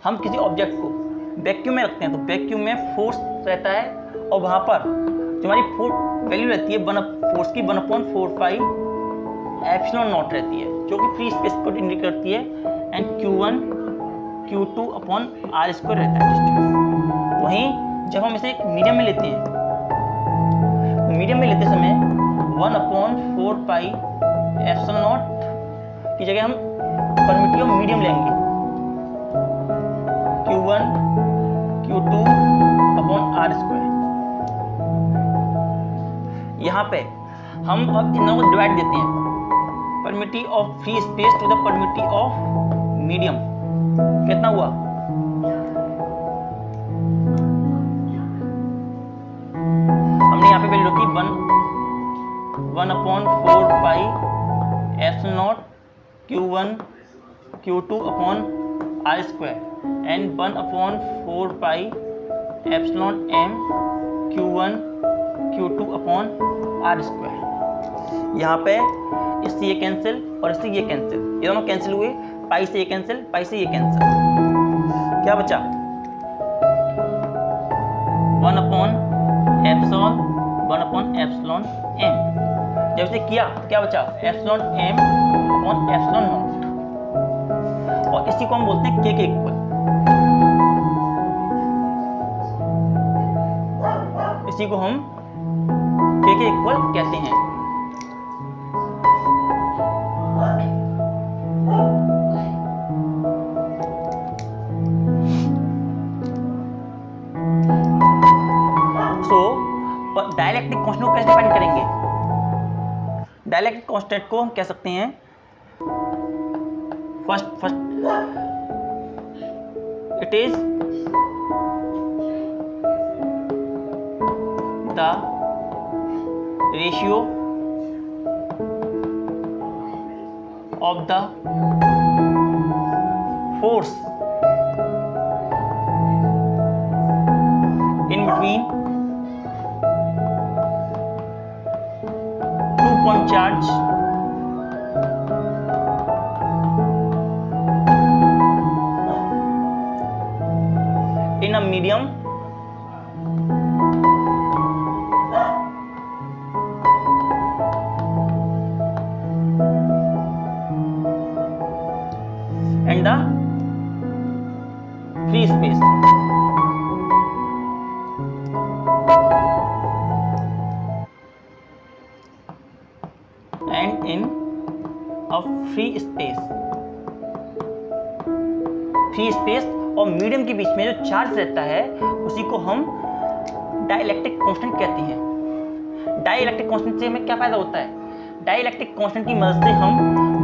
हम किसी ऑब्जेक्ट को वैक्यूम में रखते हैं तो वैक्यूम में फोर्स रहता है और वहाँ पर जो हमारी वैल्यू रहती है फोर्स की 1/4 एप्सिलॉन नॉट रहती है, जो कि फ्री स्पेस को इंडिकेट करती है, एंड Q1 Q2/r² रहता है डिस्टेंस। वहीं जब हम इसे एक मीडियम में लेते हैं तो मीडियम में लेते समय 1/4 एप्सिलॉन नॉट की जगह हम परमिटिव मीडियम लेंगे, Q1 Q2/r²। यहाँ पे हम अब इन दोनों को डिवाइड देते हैं, permittive of free space to the permittive of medium. कितना हुआ? हमने यहाँ पे वैल्यू रखी 1/4 epsilon naught Q1 Q2/r² and 1/4 epsilon m Q1 Q2/r²। यहाँ पे इससे ये कैंसिल और इससे ये कैंसिल, ये दोनों कैंसिल हुए, पाई से ये कैंसिल, पाई से ये कैंसिल, क्या बचा? 1/एप्सिलॉन m। जब इसे किया तो क्या बचा? एप्सिलॉन m/एप्सिलॉन नॉट, और इसी को हम बोलते हैं k के इक्वल। इसी को हम k के इक्वल कहते हैं। डाइलेक्ट्रिक कांस्टेंट को कैसे डिफाइन करेंगे? डाइलेक्ट्रिक कांस्टेंट को हम कह सकते हैं first it is the ratio of the force in between two-point charge in a medium and the free space. And in a free space और मीडियम के बीच में जो चार्ज रहता है उसी को हम डाइलेक्ट्रिक कांस्टेंट कहते हैं। डाइलेक्ट्रिक कांस्टेंट से हमें क्या फायदा होता है? डाइलेक्ट्रिक कांस्टेंट की मदद से हम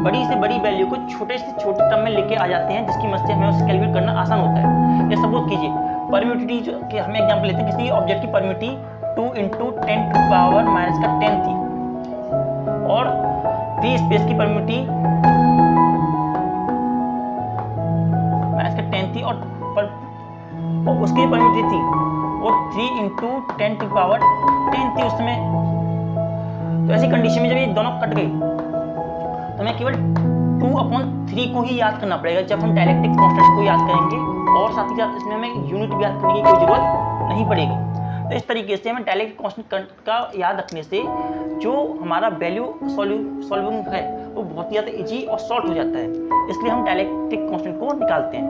बड़ी से बड़ी वैल्यू को छोटे से छोटे टर्म में लेके आ जाते हैं, जिसकी मदद से हमें उसे कैलकुलेट करना आसान होता है। जैसे सपोज कीजिए परमिटिविटी के हम एग्जांपल लेते हैं, किसी ऑब्जेक्ट की परमिटिविटी 2 × 10⁻⁻10 थी और फ्री स्पेस की परमिटिविटी -10 थी और उसकी परमिटिविटी थी वो 3 × 10⁻10 थी उस समय। तो ऐसी कंडीशन में जब ये दोनों कट गई तो हमें केवल 2/3 को ही याद करना पड़ेगा जब हम डाइलेक्ट्रिक कांस्टेंट को याद करेंगे, और साथ ही साथ इसमें हमें यूनिट भी याद करने की कोई जरूरत नहीं पड़ेगी। तो इस तरीके से हमें डाइलेक्ट्रिक कांस्टेंट का याद रखने से जो हमारा वैल्यू सॉल्विंग है वो बहुत ही ज़्यादा इजी और शॉर्ट हो जाता है, इसलिए हम डाइलेक्ट्रिक कांस्टेंट को निकालते हैं।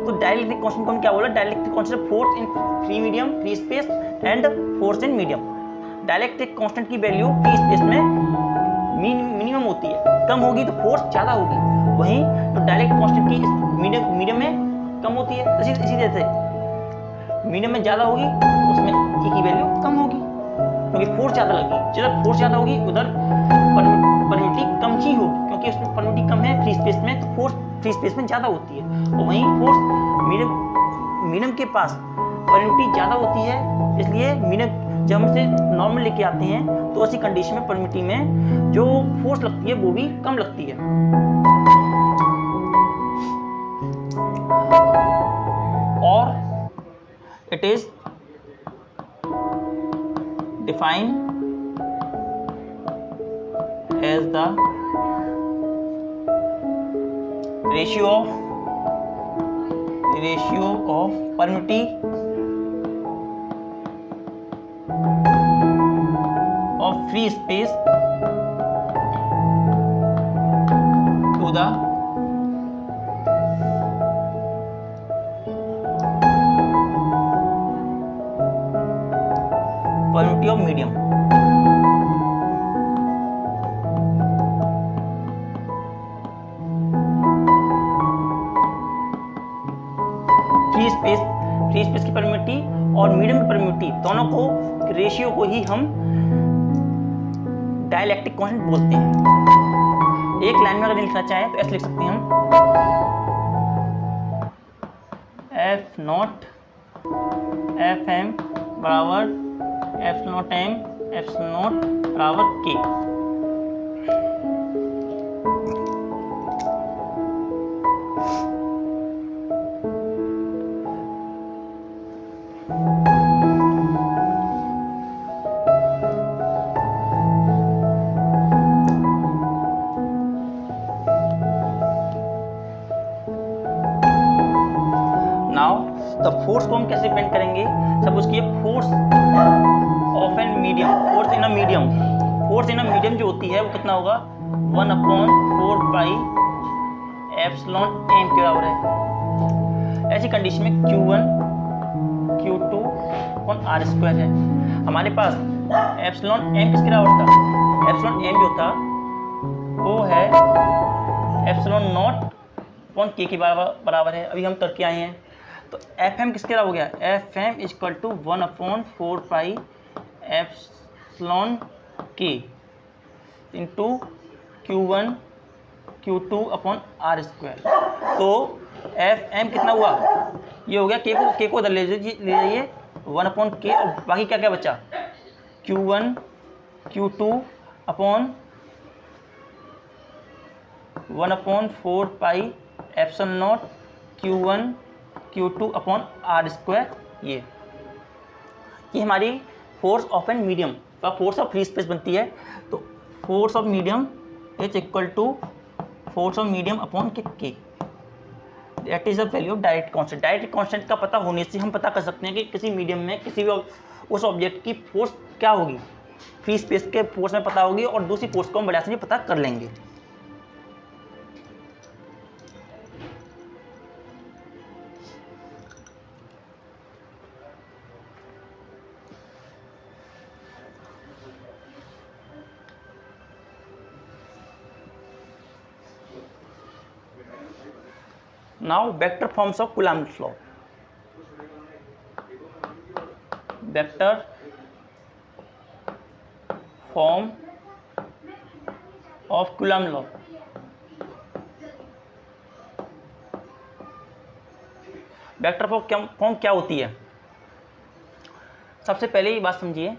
तो डाइलेक्ट्रिक कांस्टेंट को हम क्या बोला? Dielectric constant force in free medium, free space and force in medium. Dielectric constant की वैल्यू फ्री स्पेस में मिनिमम होती है, कम होगी तो फोर्स ज़्यादा होगी, वहीं तो डाइलेक्ट्रिक कांस्टेंट की मीडियम में कम होती है। इसी तरह से मीडियम में ज़्यादा होगी तो उसमें ई की वैल्यू कम होगी, क्योंकि फोर्स ज़्यादा लगेगी। जिधर फोर्स ज़्यादा होगी उधर परमिटिविटी कम ही होगी, क्योंकि उसमें परमिटिविटी कम है फ्री स्पेस में, तो फोर्स फ्री स्पेस में ज़्यादा होती है। और वहीं फोर्स मीडियम के पास परमिटिविटी ज़्यादा होती है, इसलिए मीडियम जब हम इसे नॉर्मल लेके आते हैं तो ऐसी कंडीशन में परमिटिविटी में जो फोर्स लगती है वो भी कम लगती है। और it is defined as the ratio of ratio of permittivity of free space to the permittivity of medium. Free space की परमिटिविटी और मीडियम की परमिटिविटी दोनों को रेशियो को ही हम डाइलेक्ट्रिक कांस्टेंट बोलते हैं। एक लाइन में अगर लिखना चाहें तो ऐसे लिख सकते हैं हम एफ नॉट एफ एम बराबर F naught M F naught बराबर के। तो फोर्स को हम कैसे डिपेंड करेंगे? सपोज कि force of an medium, force in a medium, force in a medium जो होती है वो कितना होगा 1/4 पाई एप्सिलॉन एम के बराबर है। ऐसी कंडीशन में Q1 Q2 और R स्क्वायर है। हमारे पास एप्सिलॉन एम किसके बराबर था? एप्सिलॉन एम जो था वो है एप्सिलॉन नॉट अपॉन के बराबर है। अभी हम करके आए हैं तो एफ एम किसके बराबर हो गया? F M equal to 1/4 pi epsilon K into Q1 Q2 upon R square. तो एफ एम कितना हुआ? ये हो गया के को उधर ले जाइए 1/k और बाकी क्या क्या बचा? Q1 Q2 upon 1/4 pi epsilon naught Q1 Q2 upon R square. ये हमारी फोर्स ऑफ एन मीडियम का फोर्स ऑफ फ्री स्पेस बनती है। तो force of medium is equal to force of medium upon K. That is the value of direct constant. Direct constant का पता होने से हम पता कर सकते हैं कि किसी मीडियम में किसी भी उस ऑब्जेक्ट की फोर्स क्या होगी, फ्री स्पेस के फोर्स में पता होगी और दूसरी फोर्स को हम बड़े आसानी से पता कर लेंगे। Now vector forms of Coulomb's law. Vector form of Coulomb's law. Vector form क्या होती है? सबसे पहले ये बात समझिए,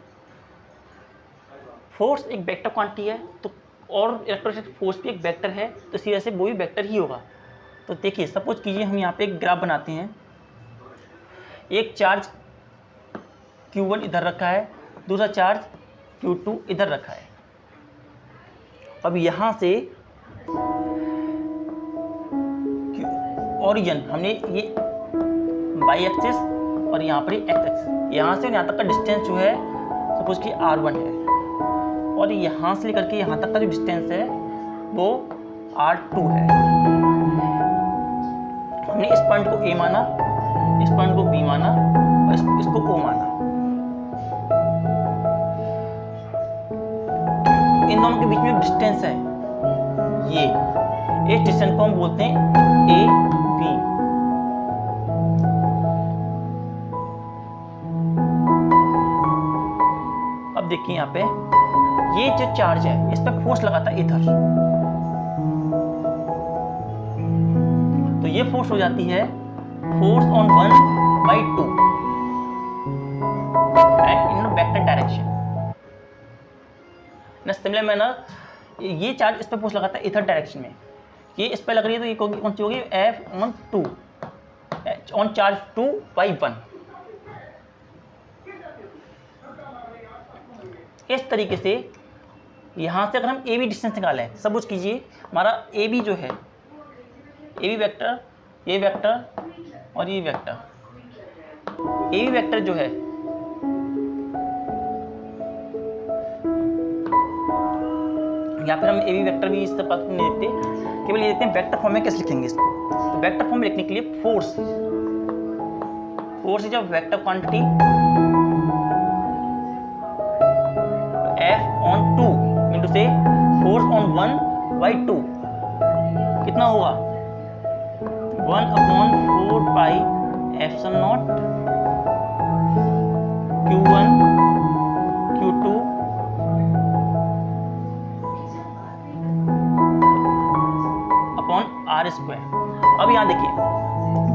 फोर्स एक वेक्टर क्वांटिटी है तो और इलेक्ट्रोस्टैटिक फोर्स भी एक वेक्टर है, तो इसी वजह से वो भी वेक्टर ही होगा। तो देखिए सपोज कीजिए हम यहाँ पे एक ग्राफ बनाते हैं। एक चार्ज Q1 इधर रखा है, दूसरा चार्ज Q2 इधर रखा है। अब यहाँ से ओरिजिन हमने ये वाई एक्सिस और यहाँ पर एक्स एक्सिस, यहाँ से यहाँ तक का डिस्टेंस जो है सपोज कि R1 है और यहाँ से लेकर के यहाँ तक का जो डिस्टेंस है वो R2 है। हमने इस पॉइंट को A माना, इस पॉइंट को B माना और इसको O माना। इन दोनों के बीच में डिस्टेंस है ये, इस डिस्टेंस को हम बोलते हैं AB। अब देखिए यहाँ पे ये जो चार्ज है इस पर फोर्स लगाता है इधर, तो ये फोर्स हो जाती है force on 1/2 and in vector direction. ना सिमिलर मैनर ये चार्ज इस पर फोर्स लगाता है इधर डायरेक्शन में, ये इस पर लग रही है तो ये कौन सी होगी? F/2 on charge 2/1। इस तरीके से यहाँ से अगर हम AB डिस्टेंस निकालें, सपोज कीजिए हमारा AB जो है, AB वेक्टर, ये वेक्टर और ये वेक्टर, ए वेक्टर जो है या फिर हम ए बी वेक्टर भी इस बात को नहीं लिखते, केवल ये देखते हैं वेक्टर फॉर्म में कैसे लिखेंगे इसको। तो वेक्टर फॉर्म में लिखने के लिए force is a vector quantity F on 2 mean to से फोर्स ऑन 1/2 कितना होगा 1/4 pi epsilon naught Q1 Q2 upon R square. अब यहाँ देखिए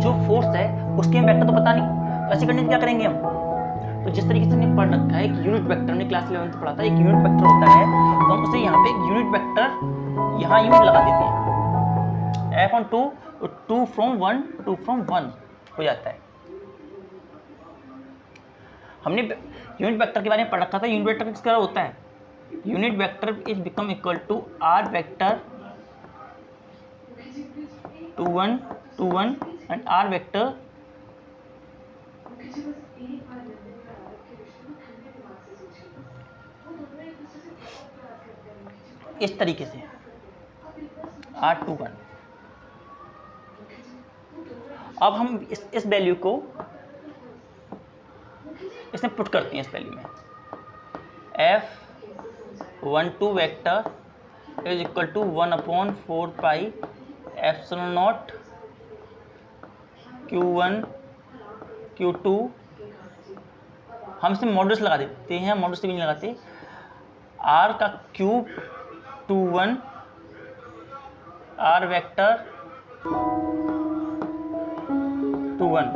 जो फोर्स है उसके वेक्टर तो पता नहीं, तो ऐसे करने से क्या करेंगे हम, तो जिस तरीके से हमने पढ़ रखा है एक यूनिट वेक्टर, हमने क्लास 11 में पढ़ा था, एक यूनिट वेक्टर होता है, तो हम उसे यहाँ पे एक यूनिट वेक्टर यहाँ यूनिट लगा देते हैं F on 2 2 from 1 हो जाता है। हमने यूनिट वेक्टर के बारे में पढ़ रखा था, यूनिट वेक्टर किस तरह होता है, unit vector is become equal to R vector 2 1 and R vector इस तरीके से R21। अब हम इस वैल्यू को इसमें पुट करते हैं, इस वैल्यू में F12 vector is equal to 1/4 pi epsilon naught Q1 Q2, हम इसमें मॉडुलस लगा देते हैं, मॉडुलस भी नहीं लगाते, R का क्यूब 21 R वेक्टर 21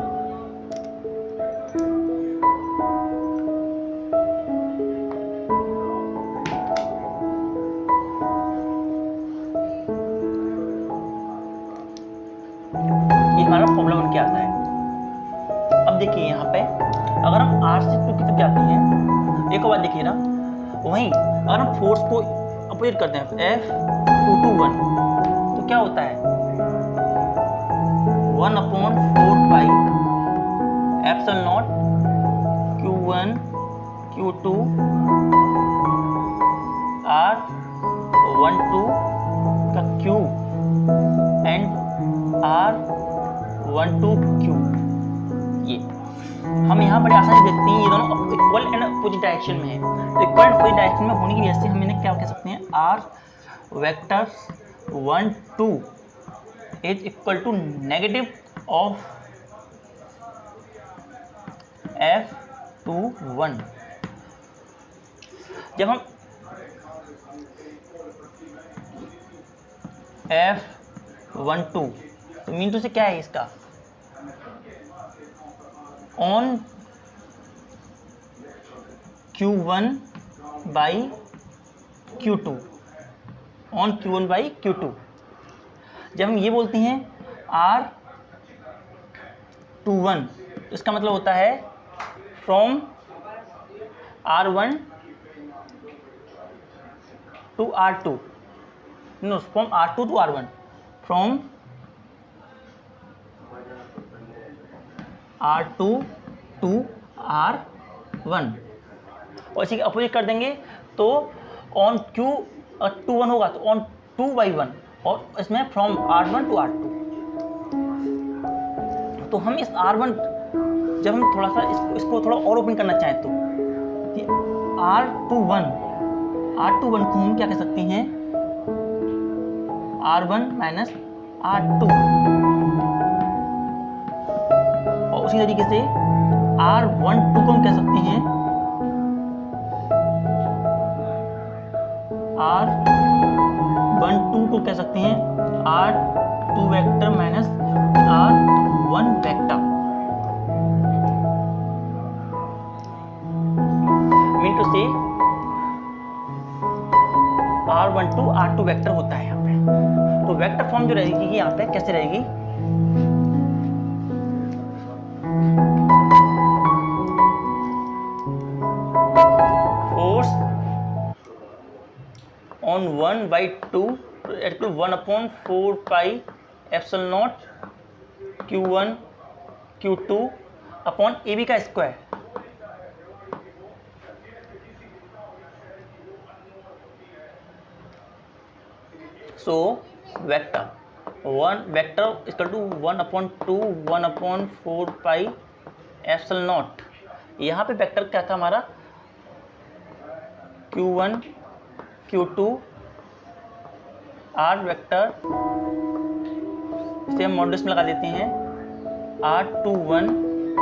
ये हमारा फॉर्मूला बन के आता है। अब देखिए यहाँ पे अगर हम R से 2 की तरफ जाते हैं, एक बात देखिए ना, वहीं अगर हम फोर्स को अपोजिट करते हैं F221 तो क्या होता है 1/4 pi epsilon naught Q1 Q2 R12 का क्यूब एंड R12 क्यूब। ये हम यहाँ बड़े आसानी से देखते हैं, ये दोनों इक्वल एंड अपोजिट डायरेक्शन में है, तो इक्वल एंड अपोजिट डायरेक्शन में होने की वजह से हम इन्हें क्या कह सकते हैं, R vector 1 2 is equal to negative of F21। जब हम F12 तो मीन टू से क्या है इसका on Q1 by Q2 on Q1 by Q2। जब हम ये बोलते हैं R21 तो इसका मतलब होता है from R1 to R2, no from R2 to R1, from R2 to R1, और इसी के अपोजिट कर देंगे तो ऑन Q21 होगा तो ऑन 2/1, और इसमें फ्रॉम R1 टू R2। तो हम इस R1 जब हम थोड़ा सा इसको थोड़ा और ओपन करना चाहें तो कि R21 को हम क्या कह सकते हैं R1 माइनस R2, और उसी तरीके से R12 को हम कह सकते हैं R12 को कह सकते हैं R2 vector minus R1 vector, mean to से R12 R2 वेक्टर होता है यहाँ पे। तो वेक्टर फॉर्म जो रहेगी यहाँ पे कैसे रहेगी, force on 1/2 equal 1/4 pi epsilon naught Q1 Q2 upon AB का square. So vector 1 vector equal to 1/2 1/4 pi epsilon naught. यहाँ पे वेक्टर क्या था हमारा, Q1 Q2 R वेक्टर, इसे हम मॉड्यूलस में लगा देते हैं R21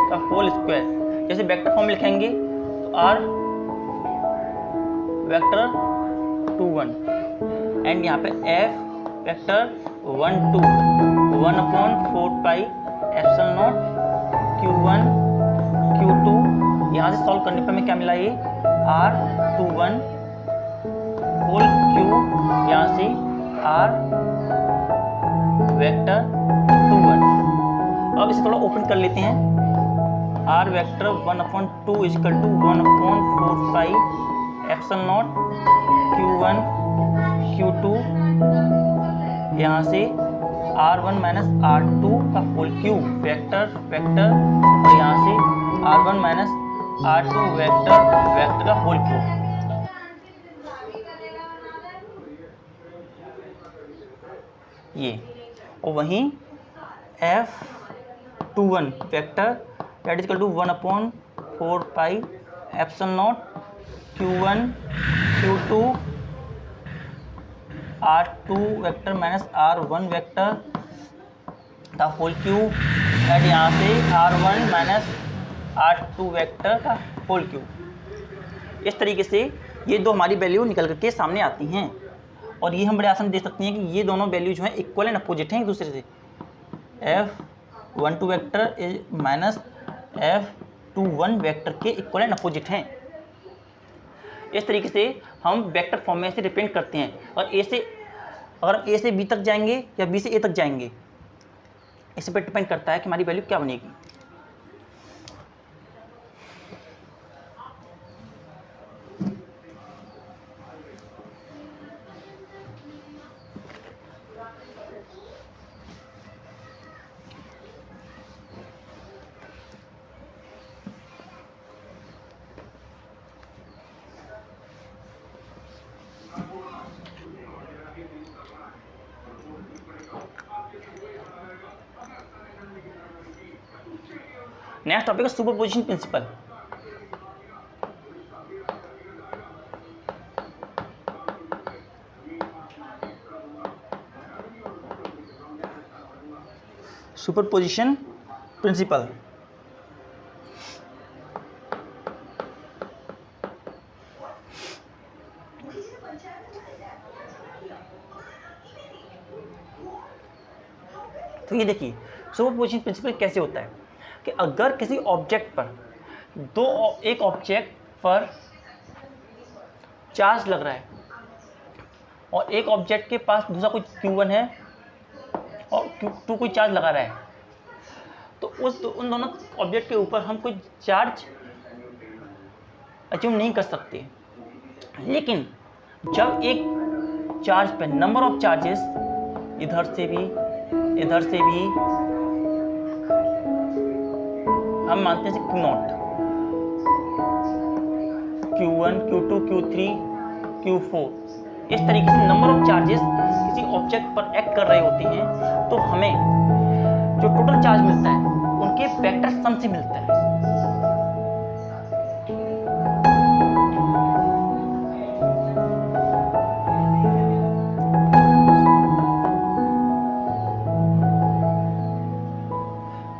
का होल स्क्वायर। जैसे वेक्टर फॉर्म में लिखेंगे तो R वेक्टर 21 एंड यहाँ पे F vector 1 2 1/4 pi epsilon naught Q1 Q2। यहाँ से सॉल्व करने पर हमें क्या मिला, ये R21 होल क्यूब, यहाँ से R वेक्टर 21। अब इसे थोड़ा ओपन कर लेते हैं। R vector 1/2 equal to 1/4 pi epsilon naught Q1 Q2, यहाँ से R1 माइनस R2 का होल क्यूब वेक्टर वेक्टर, और यहाँ से R1 minus R2 vector vector का होल क्यूब। ये और वहीं F21 vector that is equal to 1/4 pi epsilon naught Q1 Q2 R2 vector minus R1 vector का होल क्यूब एंड यहाँ से R1 माइनस R2 वेक्टर का होल क्यूब। इस तरीके से ये दो हमारी वैल्यू निकल करके सामने आती हैं, और ये हम बड़े आसान देख सकते हैं कि ये दोनों वैल्यू जो है इक्वल एंड अपोजिट हैं एक दूसरे से। F12 vector is minus F21 vector के इक्वल एंड अपोजिट हैं। इस तरीके से हम वेक्टर फॉर्म में से रिप्रेजेंट करते हैं, और ए से अगर हम ए से बी तक जाएंगे या बी से ए तक जाएंगे, इस पर डिपेंड करता है कि हमारी वैल्यू क्या बनेगी। नेक्स्ट टॉपिक है सुपरपोजिशन प्रिंसिपल। सुपरपोजिशन प्रिंसिपल तो ये देखिए सुपरपोजिशन प्रिंसिपल कैसे होता है कि अगर किसी ऑब्जेक्ट पर एक ऑब्जेक्ट पर चार्ज लग रहा है और एक ऑब्जेक्ट के पास दूसरा कोई Q1 है और Q2 कोई चार्ज लगा रहा है, तो उन दोनों ऑब्जेक्ट के ऊपर हम कोई चार्ज अचीव नहीं कर सकते। लेकिन जब एक चार्ज पे नंबर ऑफ चार्जेस इधर से भी हम मानते हैं Q0, Q1 Q2 Q3 Q4, इस तरीके से नंबर ऑफ चार्जेस किसी ऑब्जेक्ट पर एक्ट कर रहे होते हैं, तो हमें जो टोटल चार्ज मिलता है उनके वेक्टर सम से मिलता है।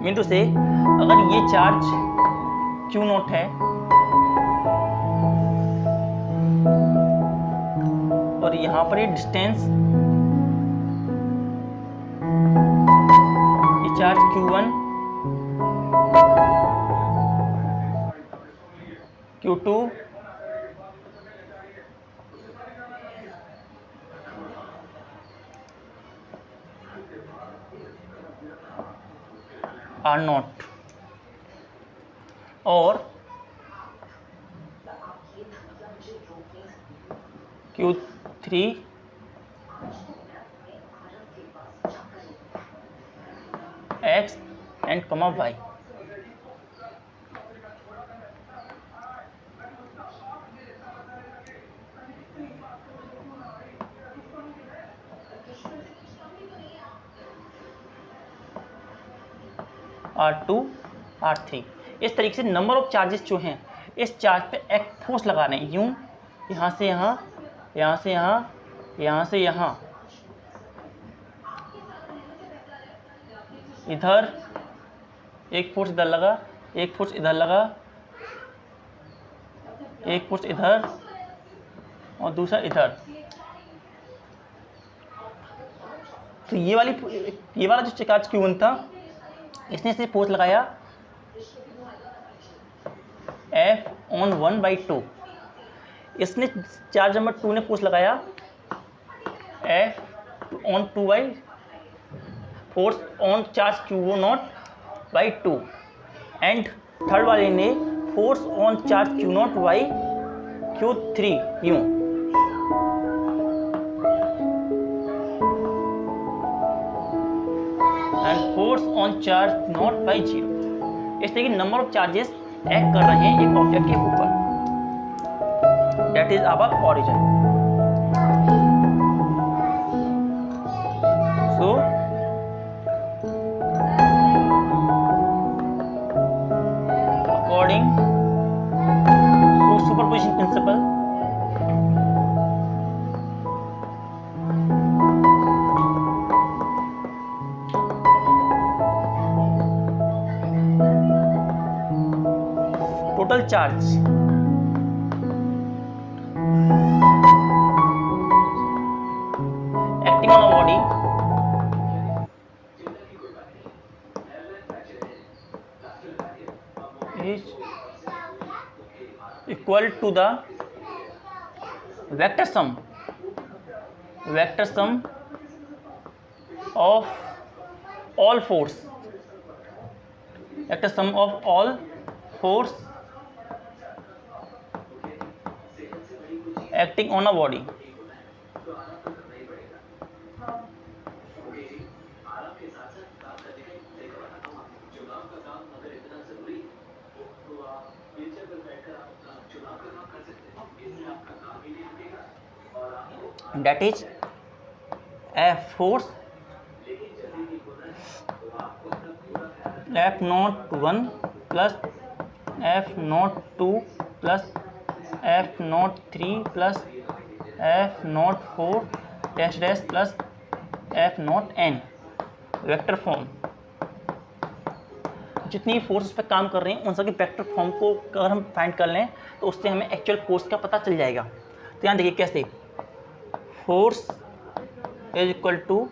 मीन टू से अगर ये चार्ज Q0 है और यहाँ पर ये डिस्टेंस, ये चार्ज Q1 Q2 R0 और Q3 X and Y। R2 R3। इस तरीके से नंबर ऑफ चार्जेस जो हैं इस चार्ज पे एक फोर्स लगा रहे हैं, यूं यहाँ से यहाँ, यहाँ से यहाँ, यहाँ से यहाँ, इधर एक फोर्स इधर लगा, एक फोर्स इधर लगा, एक फोर्स इधर और दूसरा इधर। तो ये वाला जो चार्ज Q1 था इसने से फोर्स लगाया F/1/2। इसने चार्ज नंबर 2 ने फोर्स लगाया F/2 force on charge Q0/2 and third वाले ने फोर्स ऑन चार्ज Q0/Q3 यूं। And force on charge Q0/0। इस तरीके नंबर ऑफ चार्जेस एक्ट कर रहे हैं एक ऑब्जेक्ट के ऊपर। That is our origin. So according to superposition principle, total charge acting on a body is equal to the vector sum of all force, vector sum of all force acting on a body। That is F force F01 plus F02 plus F03 plus F04 dash dash plus F0n vector form. जितनी force उस पर काम कर रहे हैं उन सबके vector form को अगर हम फाइंड कर लें तो उससे हमें एक्चुअल फोर्स का पता चल जाएगा। तो यहाँ देखिए कैसे, force is equal to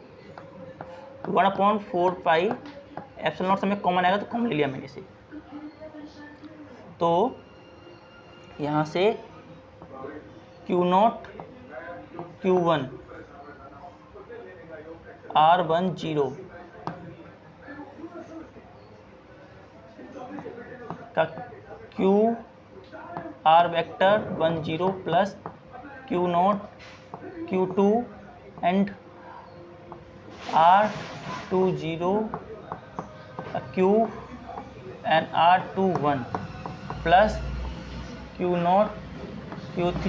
1/4 pi epsilon naught, हमें कॉमन आएगा तो कॉमन ले लिया मैंने इसे। तो यहाँ से Q0 Q1 R10 का Q R vector 10 plus Q0 Q2 and R20 Q and R21 plus Q0 Q3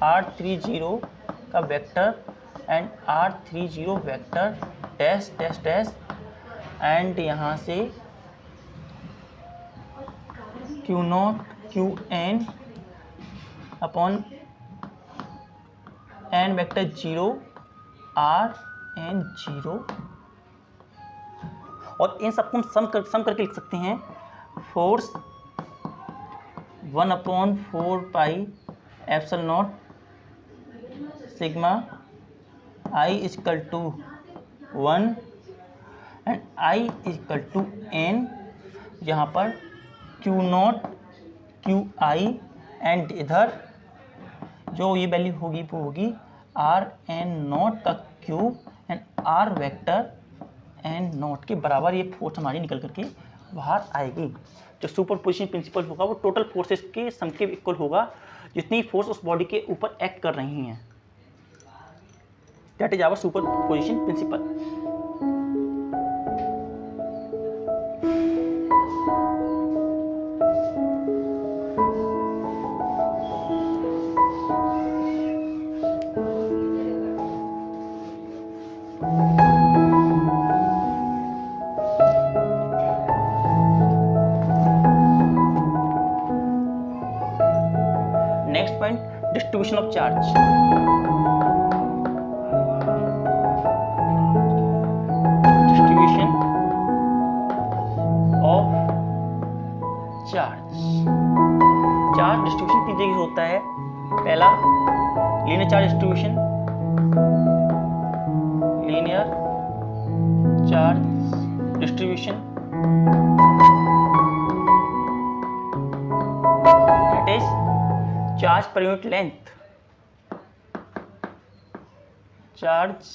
R30 का vector and R30 vector dash dash dash and यहाँ से Q0 Qn upon n vector 0 Rn0। और इन सबको हम सम करके लिख सकते हैं। Force 1/4 pi epsilon naught sigma I equal to 1 and I equal to n, यहाँ पर Q0 Qi एंड इधर जो ये वैल्यू होगी वो होगी Rn0 का cube and R vector n0 के बराबर ये फोर्स हमारी निकल करके बाहर आएगी। जो सुपरपोजिशन प्रिंसिपल होगा वो टोटल फोर्सेस के सम के इक्वल होगा जितनी फोर्स उस बॉडी के ऊपर एक्ट कर रही हैं। That is our superposition principle. Distribution of charge, distribution of charge. Charge distribution तीन तरीके से होता है। पहला linear charge distribution, linear charge distribution, that is charge per unit length, charge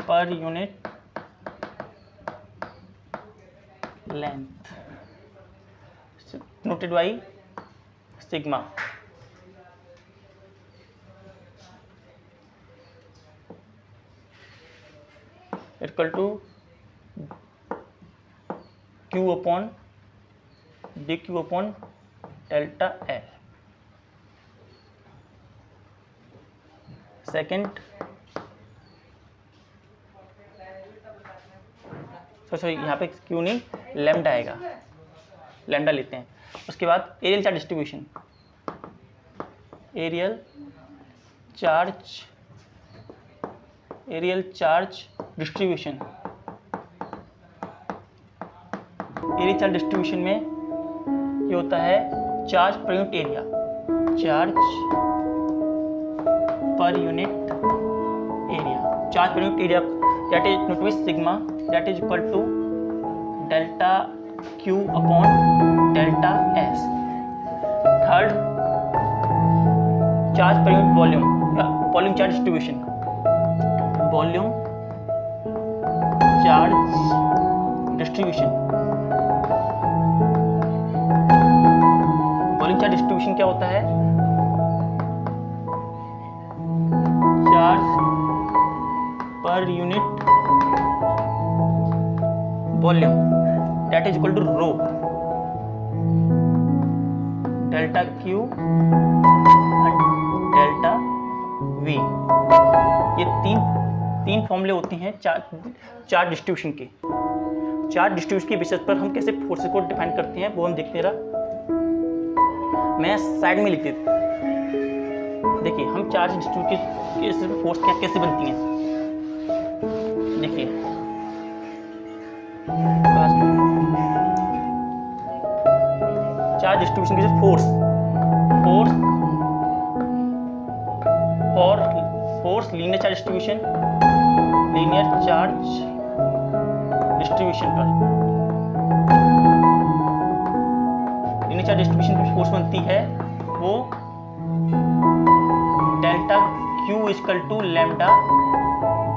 per unit length noted by sigma। Equal to Q upon dQ upon delta L। Second sorry यहाँ पे Q नहीं, lambda आएगा, lambda लेते हैं। उसके बाद areal charge distribution, areal charge distribution. Areal charge distribution में ये होता है charge per unit area, charge per unit area, charge per unit area that is note with sigma that is equal to delta Q upon delta S। Third charge per unit volume, volume charge distribution, volume charge distribution. Volume charge distribution क्या होता है? Charge per unit volume that is equal to rho delta Q and delta V। ये तीन फॉर्मूले होती हैं charge distribution के। Charge distribution के बेसिस पर हम कैसे फोर्सेस को डिफाइन करते हैं वो हम देखते रहा। मैं साइड में लिख देता, देखिए हम चार्ज डिस्ट्रीब्यूशन के फोर्स कैसे बनती हैं। देखिए चार्ज डिस्ट्रीब्यूशन के force linear charge distribution, linear charge distribution पर लीनियर चार्ज डिस्ट्रीब्यूशन की फोर्स बनती है वो delta Q equal to lambda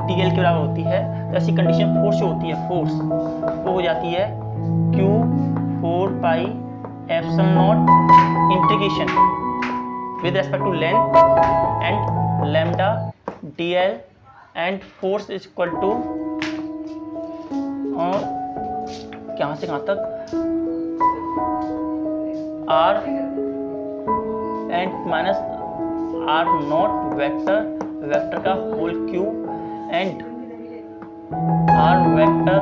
TL के बराबर होती है। तो ऐसी कंडीशन फोर्स जो होती है, फोर्स वो हो जाती है Q 4 pi epsilon naught integration with respect to length and lambda DL and force is equal to कहाँ से कहाँ तक R and minus R naught vector का whole Q and R vector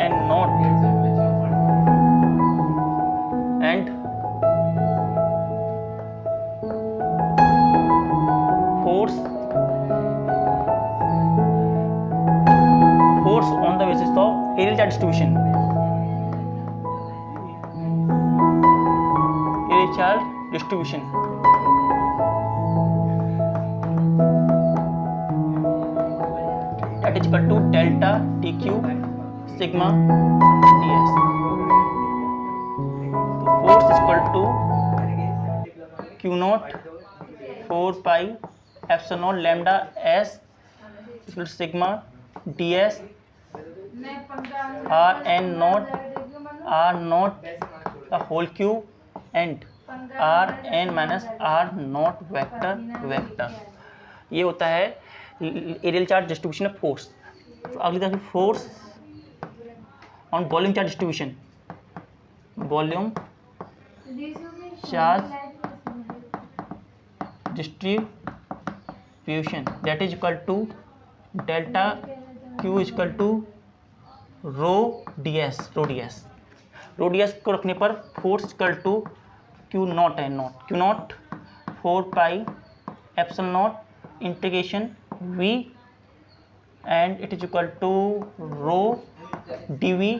n naught and force on the basis of aerial charge distribution, aerial charge distribution that is equal to delta TQ sigma ds। force is equal to Q naught 4 pi epsilon naught lambda S is equal to sigma ds R naught the whole cube and R n minus R naught vector. ये होता है areal charge distribution of force. अगली तरफ force on volume charge distribution, volume charge distribution that is equal to delta Q is equal to rho ds को रखने पर force equal to Q naught है, naught Q naught 4 pi epsilon naught integration V and it is equal to rho D V,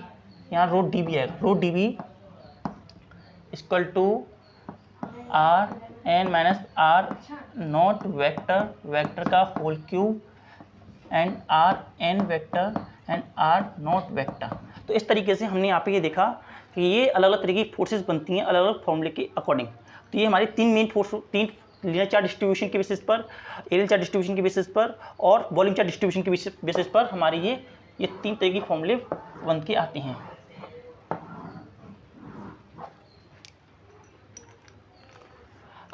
यहाँ rho D V है, rho D V equal to are N minus R naught vector, vector का whole cube and R N vector and R naught vector. तो इस तरीके से हमने यहाँ पे ये देखा कि ये अलग अलग तरीके की फोर्सेस बनती हैं अलग अलग फॉर्मूले के अकॉर्डिंग। तो ये हमारी तीन मेन फोर्स, तीन लीनियर चार्ज डिस्ट्रीब्यूशन के बेसिस पर, एरियल चार्ज डिस्ट्रीब्यूशन के बेसिस पर और वॉल्यूम चार्ज डिस्ट्रीब्यूशन के बेसिस पर हमारी ये तीन तरह की फॉर्मूले बन के आती हैं।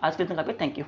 आज के दिन काफी, थैंक यू।